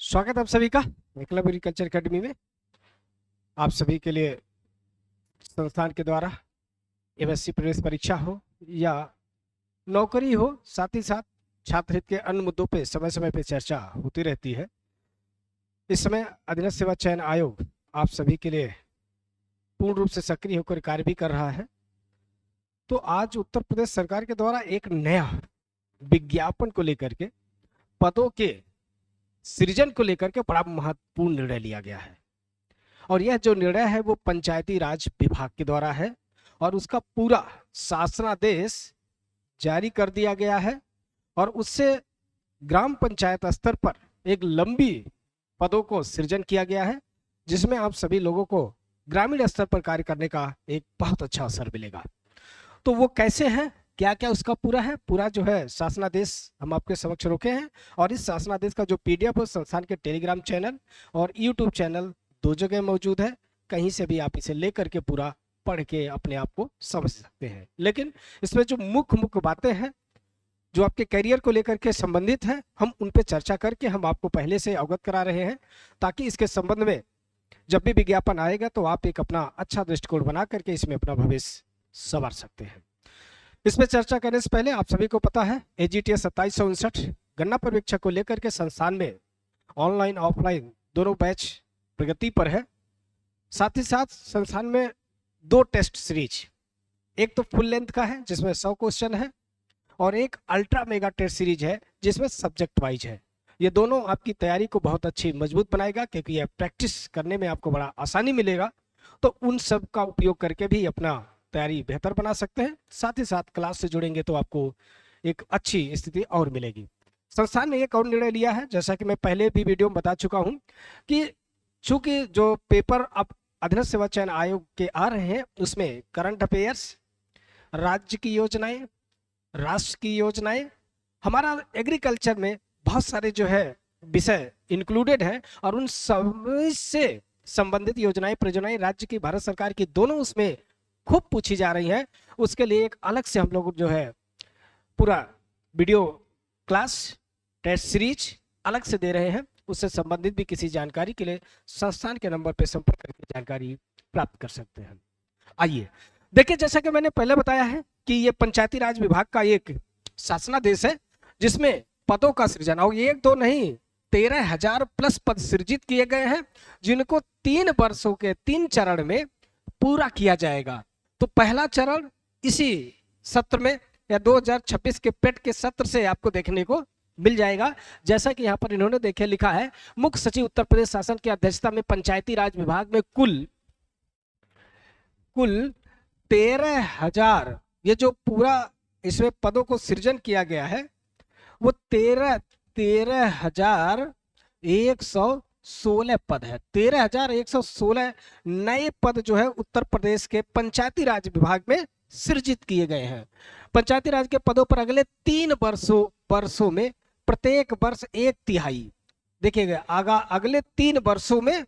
स्वागत है आप सभी का एकलव्य एग्रीकल्चर एकेडमी में। आप सभी के लिए संस्थान के द्वारा एमएससी प्रवेश परीक्षा हो या नौकरी हो, साथ ही साथ छात्र हित के अन्य मुद्दों पे समय समय पे चर्चा होती रहती है। इस समय अधीनस्थ सेवा चयन आयोग आप सभी के लिए पूर्ण रूप से सक्रिय होकर कार्य भी कर रहा है। तो आज उत्तर प्रदेश सरकार के द्वारा एक नया विज्ञापन को लेकर के, पदों के सृजन को लेकर के बड़ा महत्वपूर्ण निर्णय लिया गया है। और यह जो निर्णय है वो पंचायती राज विभाग के द्वारा है और उसका पूरा शासनादेश जारी कर दिया गया है। और उससे ग्राम पंचायत स्तर पर एक लंबी पदों को सृजन किया गया है, जिसमें आप सभी लोगों को ग्रामीण स्तर पर कार्य करने का एक बहुत अच्छा अवसर मिलेगा। तो वो कैसे है, क्या क्या उसका पूरा जो है शासनादेश हम आपके समक्ष रखे हैं। और इस शासनादेश का जो पीडीएफ है संस्थान के टेलीग्राम चैनल और यूट्यूब चैनल दो जगह मौजूद है। कहीं से भी आप इसे लेकर के पूरा पढ़ के अपने आप को समझ सकते हैं। लेकिन इसमें जो मुख्य बातें हैं जो आपके करियर को लेकर के संबंधित है, हम उन पे चर्चा करके हम आपको पहले से अवगत करा रहे हैं, ताकि इसके संबंध में जब भी विज्ञापन आएगा तो आप एक अपना अच्छा दृष्टिकोण बना करके इसमें अपना भविष्य संवार सकते हैं। इसमें चर्चा करने से पहले आप सभी को पता है AGTS 2759 गन्ना पर्यवेक्षक को लेकर के संस्थान में ऑनलाइन ऑफलाइन दोनों बैच प्रगति पर है। साथ ही साथ संस्थान में 2 टेस्ट सीरीज, एक तो फुल लेंथ का है जिसमें 100 क्वेश्चन है और एक अल्ट्रा मेगा टेस्ट सीरीज है जिसमें सब्जेक्ट वाइज है। ये दोनों आपकी तैयारी को बहुत अच्छी मजबूत बनाएगा, क्योंकि यह प्रैक्टिस करने में आपको बड़ा आसानी मिलेगा। तो उन सब का उपयोग करके भी अपना तैयारी बेहतर बना सकते हैं। साथ ही साथ क्लास से जुड़ेंगे तो आपको एक अच्छी स्थिति और मिलेगी। संस्थान ने एक और निर्णय लिया है, जैसा कि मैं पहले भी वीडियो में बता चुका हूं, कि चूंकि जो पेपर अब अधीनस्थ सेवा चयन आयोग के आ रहे हैं उसमें करंट अफेयर्स, राज्य की योजनाएं, राष्ट्र की योजनाएं, हमारा एग्रीकल्चर में बहुत सारे जो है विषय इंक्लूडेड है और उन सब से संबंधित योजनाएं परियोजनाएं राज्य की, भारत सरकार की, दोनों उसमें खूब पूछी जा रही है। उसके लिए एक अलग से हम लोग जो है पूरा वीडियो क्लास टेस्ट सीरीज अलग से दे रहे हैं। उससे संबंधित भी किसी जानकारी के लिए संस्थान के नंबर पर संपर्क करके जानकारी प्राप्त कर सकते हैं। आइए देखिए, जैसा कि मैंने पहले बताया है कि ये पंचायती राज विभाग का एक शासनादेश है जिसमें पदों का सृजन, और एक दो नहीं 13,000 प्लस पद सृजित किए गए हैं, जिनको 3 वर्षों के 3 चरण में पूरा किया जाएगा। तो पहला चरण इसी सत्र में या 2026 के पेट के सत्र से आपको देखने को मिल जाएगा। जैसा कि यहाँ पर इन्होंने देखे लिखा है, मुख्य सचिव उत्तर प्रदेश शासन की अध्यक्षता में पंचायती राज विभाग में कुल 13,000, ये जो पूरा इसमें पदों को सृजन किया गया है वो 13,116 पद है। 13,116 नए पद जो है उत्तर प्रदेश के पंचायती राज विभाग में सृजित किए गए हैं। पंचायती राज के पदों पर अगले 3 वर्षों में प्रत्येक वर्ष 1/3, देखिएगा अगले 3 वर्षों में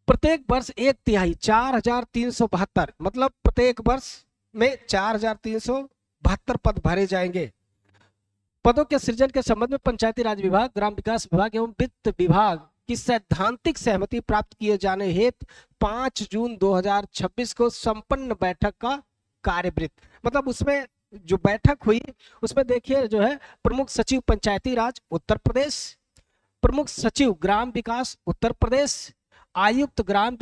प्रत्येक वर्ष 1/3 4,372, मतलब प्रत्येक वर्ष में 4,372 पद भरे जाएंगे। पदों के सृजन के संबंध में पंचायती राज विभाग, ग्राम विकास विभाग एवं वित्त विभाग की सैद्धांतिक सहमति प्राप्त किए जाने हेतु 5 जून 2026 को संपन्न बैठक का कार्यवृत्त, मतलब उसमें जो बैठक हुई उसमें देखिए जो है प्रमुख सचिव पंचायती राज उत्तर प्रदेश, प्रमुख सचिव ग्राम विकास उत्तर प्रदेश, आयुक्त ग्राम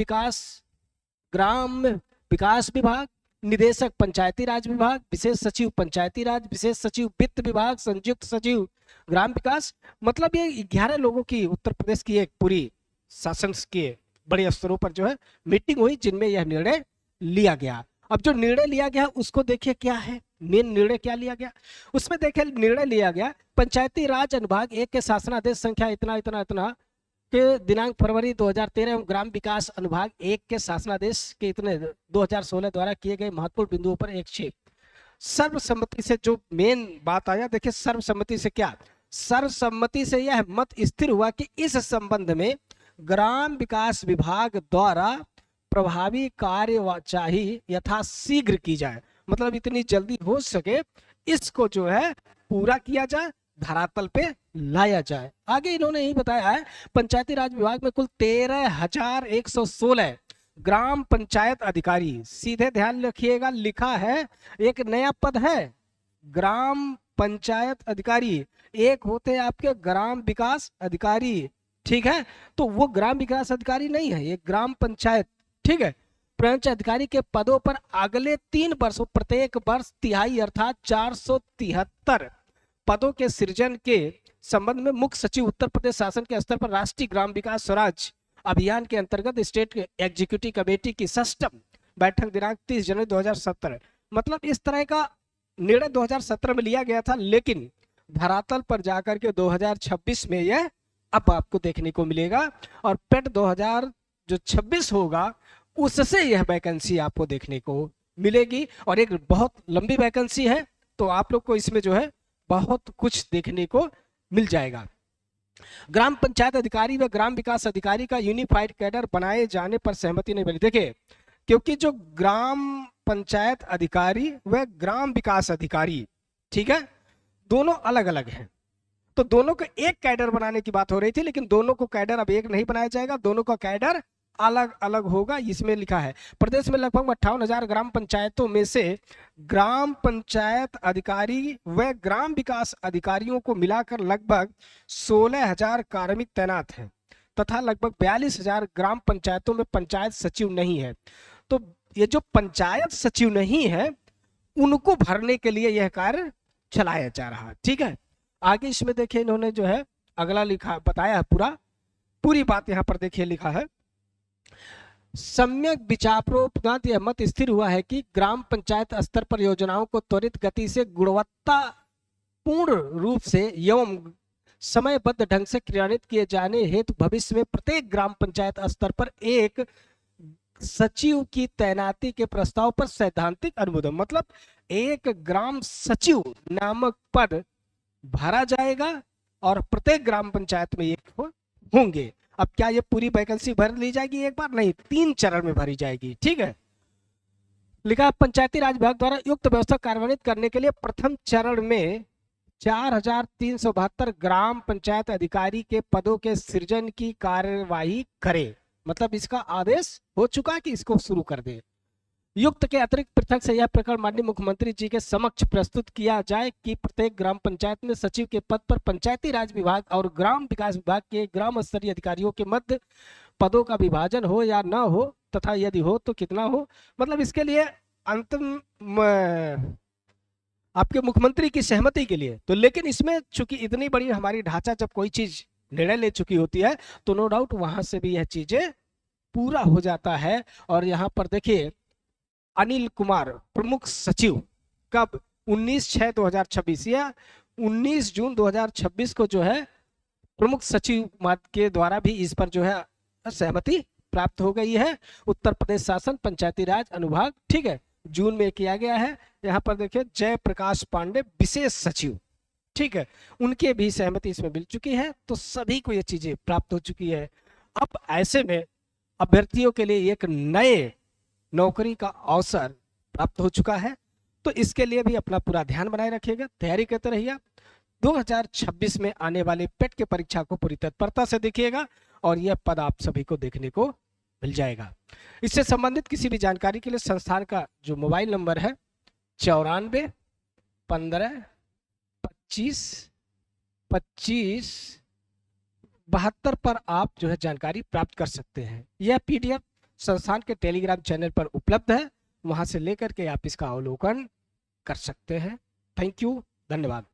विकास विभाग, निदेशक पंचायती राज विभाग, विशेष सचिव पंचायती राज, विशेष सचिव वित्त विभाग, संयुक्त सचिव ग्राम विकास, मतलब ये 11 लोगों की उत्तर प्रदेश की एक पूरी शासन के बड़े स्तरों पर जो है मीटिंग हुई, जिनमें यह निर्णय लिया गया। अब जो निर्णय लिया गया उसको देखिए क्या है, मेन निर्णय क्या लिया गया उसमें देखिए निर्णय लिया गया पंचायती राज अनुभाग 1 के शासनादेश संख्या इतना इतना इतना के दिनांक फरवरी 2013 एवं ग्राम विकास अनुभाग 1 के शासनादेश के इतने 2016 द्वारा किए गए महत्वपूर्ण बिंदुओं पर एक क्षेप सर्वसम्मति से जो मेन बात आया, देखिए सर्वसम्मति से क्या, सर्वसम्मति से यह मत स्थिर हुआ कि इस संबंध में ग्राम विकास विभाग द्वारा प्रभावी कार्यवाही यथाशीघ्र की जाए, मतलब इतनी जल्दी हो सके इसको जो है पूरा किया जाए धरातल पे लाया जाए। आगे इन्होंने यही बताया है, पंचायती राज विभाग में कुल 13,116 ग्राम पंचायत अधिकारी, सीधे ध्यान रखिएगा, लिखा है एक नया पद है ग्राम पंचायत अधिकारी, एक होते हैं आपके ग्राम विकास अधिकारी, ठीक है। तो वो ग्राम विकास अधिकारी नहीं है, ये ग्राम पंचायत, ठीक है। पंचायत अधिकारी के पदों पर अगले 3 वर्षों प्रत्येक वर्ष तिहाई अर्थात 473 पदों के सृजन के संबंध में मुख्य सचिव उत्तर प्रदेश शासन के स्तर पर राष्ट्रीय ग्राम विकास स्वराज अभियान के अंतर्गत स्टेट एग्जीक्यूटिव कमेटी की 6वीं बैठक दिनांक 30 जनवरी 2017, मतलब इस तरह का निर्णय 2017 में लिया गया था, लेकिन धरातल पर जाकर के 2026 में यह अब आपको देखने को मिलेगा। और पेट 2026 होगा उससे यह वैकेंसी आपको देखने को मिलेगी, और एक बहुत लंबी वैकेंसी है, तो आप लोग को इसमें जो है बहुत कुछ देखने को मिल जाएगा। ग्राम पंचायत अधिकारी व ग्राम विकास अधिकारी का यूनिफाइड कैडर बनाए जाने पर सहमति नहीं बनी। देखिए, क्योंकि जो ग्राम पंचायत अधिकारी व ग्राम विकास अधिकारी, ठीक है, दोनों अलग अलग हैं, तो दोनों को एक कैडर बनाने की बात हो रही थी, लेकिन दोनों को कैडर अब एक नहीं बनाया जाएगा, दोनों का कैडर अलग अलग होगा। इसमें लिखा है प्रदेश में लगभग 58,000 ग्राम पंचायतों में से ग्राम पंचायत अधिकारी व ग्राम विकास अधिकारियों को मिलाकर लगभग 16,000 कार्मिक तैनात हैं तथा लगभग 42,000 ग्राम पंचायतों में पंचायत सचिव नहीं है। तो ये जो पंचायत सचिव नहीं है उनको भरने के लिए यह कार्य चलाया जा रहा है, ठीक है। आगे इसमें देखिए इन्होंने जो है अगला लिखा बताया है, पूरी बात यहाँ पर देखिए लिखा है, सम्यक विचारोपरांत यह मत स्थिर हुआ है कि ग्राम पंचायत स्तर पर योजनाओं को त्वरित गति से गुणवत्तापूर्ण रूप से एवं समयबद्ध ढंग से क्रियान्वित किए जाने हेतु भविष्य में प्रत्येक ग्राम पंचायत स्तर पर एक सचिव की तैनाती के प्रस्ताव पर सैद्धांतिक अनुमोदन, मतलब एक ग्राम सचिव नामक पद भरा जाएगा और प्रत्येक ग्राम पंचायत में एक होंगे। अब क्या ये पूरी वैकेंसी भर ली जाएगी एक बार? नहीं, 3 चरण में भरी जाएगी, ठीक है। लिखा पंचायती राज विभाग द्वारा युक्त व्यवस्था कार्यान्वित करने के लिए प्रथम चरण में 4,372 ग्राम पंचायत अधिकारी के पदों के सृजन की कार्यवाही करे, मतलब इसका आदेश हो चुका है कि इसको शुरू कर दे। युक्त के अतिरिक्त पृथक से यह प्रकरण माननीय मुख्यमंत्री जी के समक्ष प्रस्तुत किया जाए कि प्रत्येक ग्राम पंचायत में सचिव के पद पर पंचायती राज विभाग और ग्राम विकास विभाग के ग्राम स्तरीय अधिकारियों के मध्य पदों का विभाजन हो या न हो, तथा यदि हो तो कितना हो। मतलब इसके लिए अंतिम आपके मुख्यमंत्री की सहमति के लिए तो, लेकिन इसमें चूंकि इतनी बड़ी हमारी ढांचा जब कोई चीज निर्णय ले चुकी होती है तो नो डाउट वहां से भी यह चीजें पूरा हो जाता है। और यहाँ पर देखिए अनिल कुमार प्रमुख सचिव कब 19/6/2026 या 19 जून 2026 को जो है प्रमुख सचिव के द्वारा भी इस पर जो है सहमति प्राप्त हो गई है। उत्तर प्रदेश शासन पंचायती राज अनुभाग, ठीक है, जून में किया गया है। यहाँ पर देखिए जय प्रकाश पांडे विशेष सचिव, ठीक है, उनके भी सहमति इसमें मिल चुकी है। तो सभी को ये चीजें प्राप्त हो चुकी है। अब ऐसे में अभ्यर्थियों के लिए एक नए नौकरी का अवसर प्राप्त हो चुका है, तो इसके लिए भी अपना पूरा ध्यान बनाए रखिएगा, तैयारी करते रहिए। 2026 में आने वाले पेट के परीक्षा को पूरी तत्परता से देखिएगा और यह पद आप सभी को देखने को मिल जाएगा। इससे संबंधित किसी भी जानकारी के लिए संस्थान का जो मोबाइल नंबर है 94 15 25 25 72 पर आप जो है जानकारी प्राप्त कर सकते हैं। यह PDF संस्थान के टेलीग्राम चैनल पर उपलब्ध है, वहां से लेकर के आप इसका अवलोकन कर सकते हैं। थैंक यू, धन्यवाद।